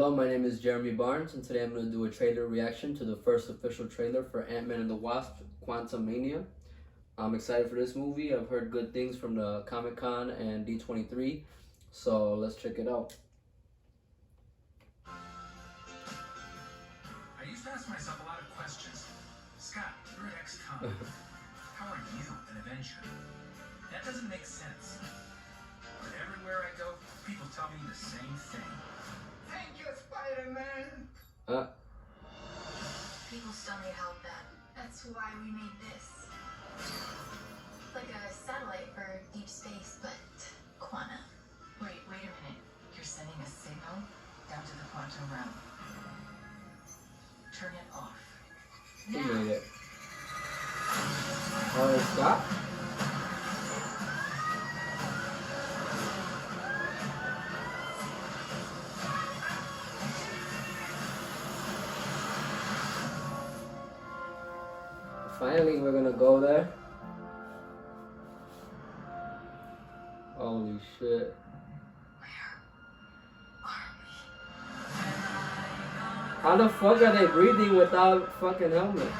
Hello, my name is Jeremy Barnes, and today I'm going to do a trailer reaction to the first official trailer for Ant-Man and the Wasp, Quantumania. I'm excited for this movie. I've heard good things from the Comic-Con and D23, so let's check it out. I used to ask myself a lot of questions. Scott, you're at XCOM. How are you an Avenger? That doesn't make sense. But everywhere I go, people tell me the same thing. Thank you, Spider-Man! People still need help then. That's why we made this. Like a satellite for deep space, but quantum. Wait a minute. You're sending a signal down to the quantum realm. Turn it off. Who made it? Oh, Scott? Finally, we're gonna go there. Holy shit. Where are we? How the fuck are they breathing without fucking helmet?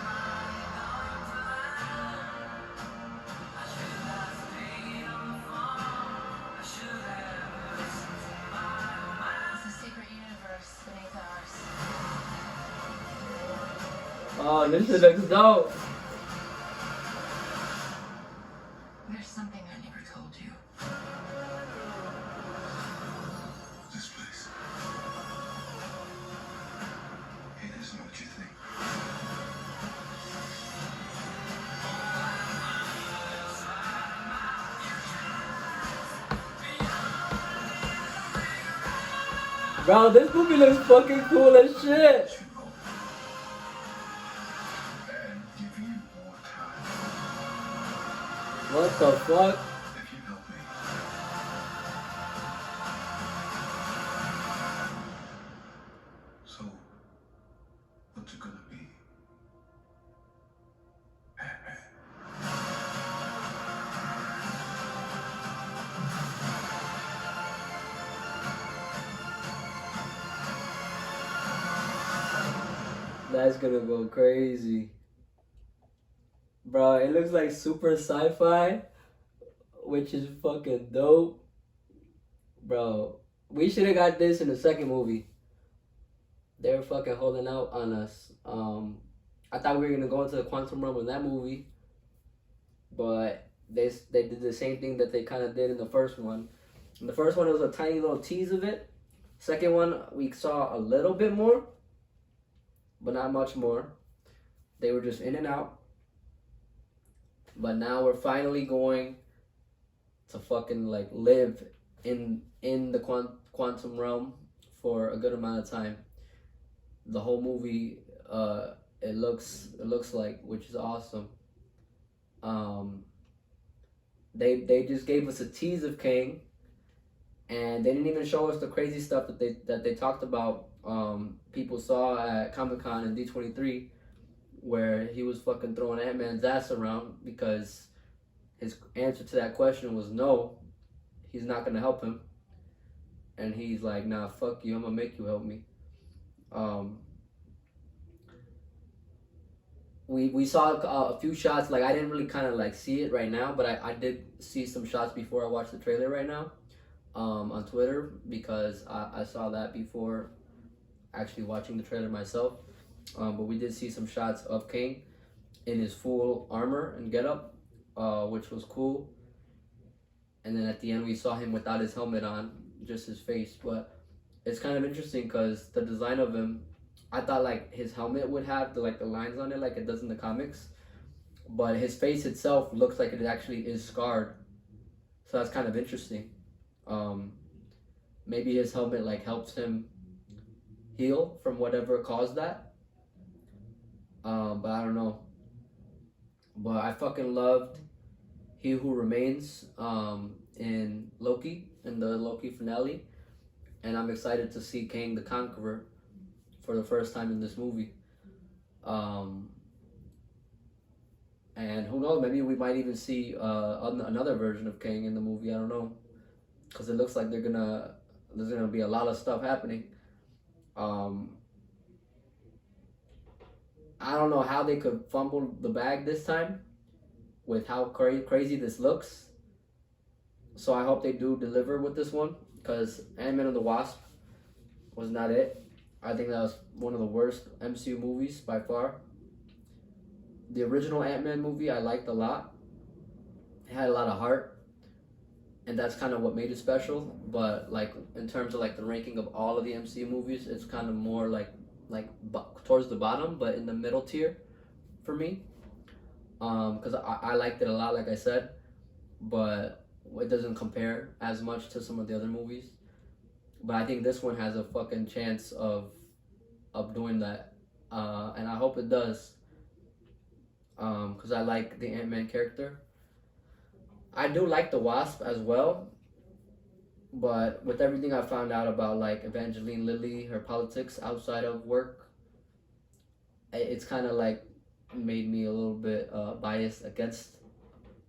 It's a secret universe beneath ours. Oh, this shit looks dope. There's something I never told you. This place. It isn't what you think. Bro, this movie looks fucking cool as shit. And give you more time. What the fuck? If you help me. So, what's it gonna be? Ant-Man. That's gonna go crazy. Bro, it looks like super sci-fi, which is fucking dope. Bro, we should have got this in the second movie. They were fucking holding out on us. I thought we were gonna go into the quantum realm in that movie, but they did the same thing that they kind of did in the first one. In the first one, it was a tiny little tease of it. Second one, we saw a little bit more, but not much more. They were just in and out. But now we're finally going to fucking like live in the quantum realm for a good amount of time. The whole movie, it looks like, which is awesome. They just gave us a tease of Kang, and they didn't even show us the crazy stuff that they talked about. People saw at Comic-Con and D23, where he was fucking throwing Ant-Man's ass around because his answer to that question was no, he's not gonna help him. And he's like, nah, fuck you, I'm gonna make you help me. We saw a few shots, like I didn't really kind of like see it right now, but I did see some shots before I watched the trailer right now on Twitter, because I saw that before actually watching the trailer myself. But we did see some shots of Kang in his full armor and getup, which was cool. And then at the end we saw him without his helmet on, just his face. But it's kind of interesting because the design of him, I thought like his helmet would have the lines on it like it does in the comics, but his face itself looks like it actually is scarred. So that's kind of interesting. Maybe his helmet like helps him heal from whatever caused that. But I don't know. But I fucking loved He Who Remains in Loki, in the Loki finale. And I'm excited to see Kang the Conqueror for the first time in this movie. And who knows, maybe we might even see another version of Kang in the movie. I don't know, because it looks like there's gonna be a lot of stuff happening. Um, I don't know how they could fumble the bag this time with how crazy this looks. So I hope they do deliver with this one, because Ant-Man and the Wasp was not it. I think that was one of the worst MCU movies by far. The original Ant-Man movie I liked a lot. It had a lot of heart, and that's kind of what made it special. But like in terms of like the ranking of all of the MCU movies, it's kind of more towards the bottom, but in the middle tier for me. Because I liked it a lot, like I said, but it doesn't compare as much to some of the other movies. But I think this one has a fucking chance of doing that, and I hope it does. Because I like the Ant-Man character. I do like the Wasp as well, but with everything I found out about like Evangeline Lilly, her politics outside of work, it's kind of like made me a little bit biased against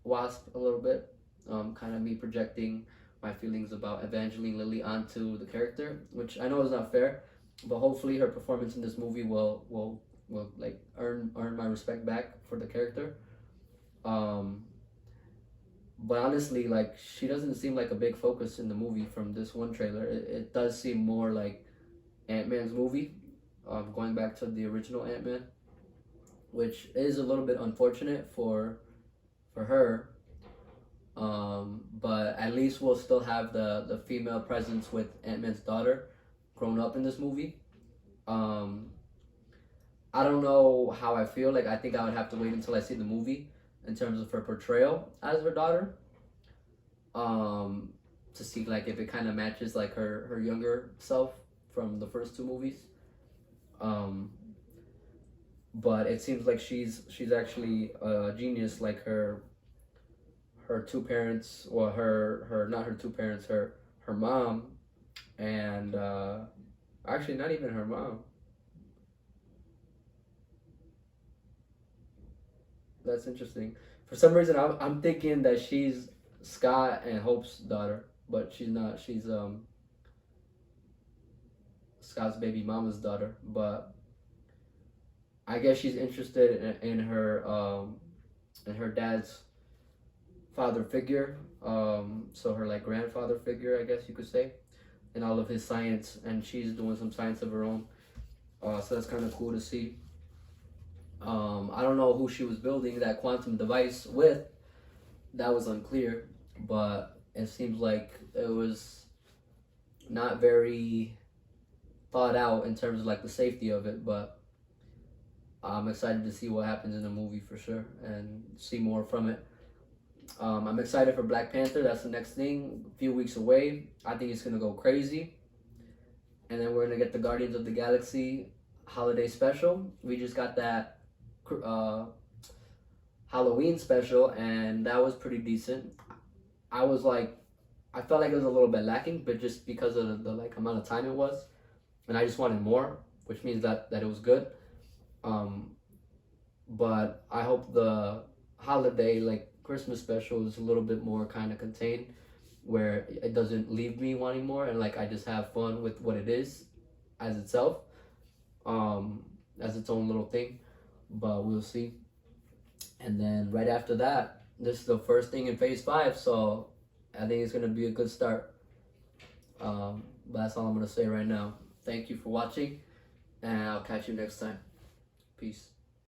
Wasp a little bit. Kind of me projecting my feelings about Evangeline Lilly onto the character, which I know is not fair, but hopefully her performance in this movie will like earn my respect back for the character. But honestly, like she doesn't seem like a big focus in the movie from this one trailer. It does seem more like Ant-Man's movie, going back to the original Ant-Man, which is a little bit unfortunate for her. But at least we'll still have the female presence with Ant-Man's daughter grown up in this movie. I don't know how I feel. Like I think I would have to wait until I see the movie in terms of her portrayal as her daughter. To see like if it kind of matches like her younger self from the first two movies. But it seems like she's actually a genius. Like her two parents, well, her not her two parents, her mom, and actually not even her mom. That's interesting. For some reason, I'm thinking that she's Scott and Hope's daughter, but she's not. She's Scott's baby mama's daughter. But I guess she's interested in her dad's father figure. So her like grandfather figure, I guess you could say, and all of his science, and she's doing some science of her own. So that's kind of cool to see. I don't know who she was building that quantum device with. That was unclear, but it seems like it was not very thought out in terms of like the safety of it. But I'm excited to see what happens in the movie for sure and see more from it. I'm excited for Black Panther. That's the next thing. A few weeks away. I think it's gonna go crazy. And then we're gonna get the Guardians of the Galaxy holiday special. We just got that Halloween special, and that was pretty decent. I felt like it was a little bit lacking, but just because of the like amount of time it was, and I just wanted more, which means that it was good. But I hope the holiday like Christmas special is a little bit more kind of contained, where it doesn't leave me wanting more, and like I just have fun with what it is as itself, as its own little thing. But we'll see. And then right after that, this is the first thing in phase 5, so I think it's gonna be a good start. But that's all I'm gonna say right now. Thank you for watching, and I'll catch you next time. Peace.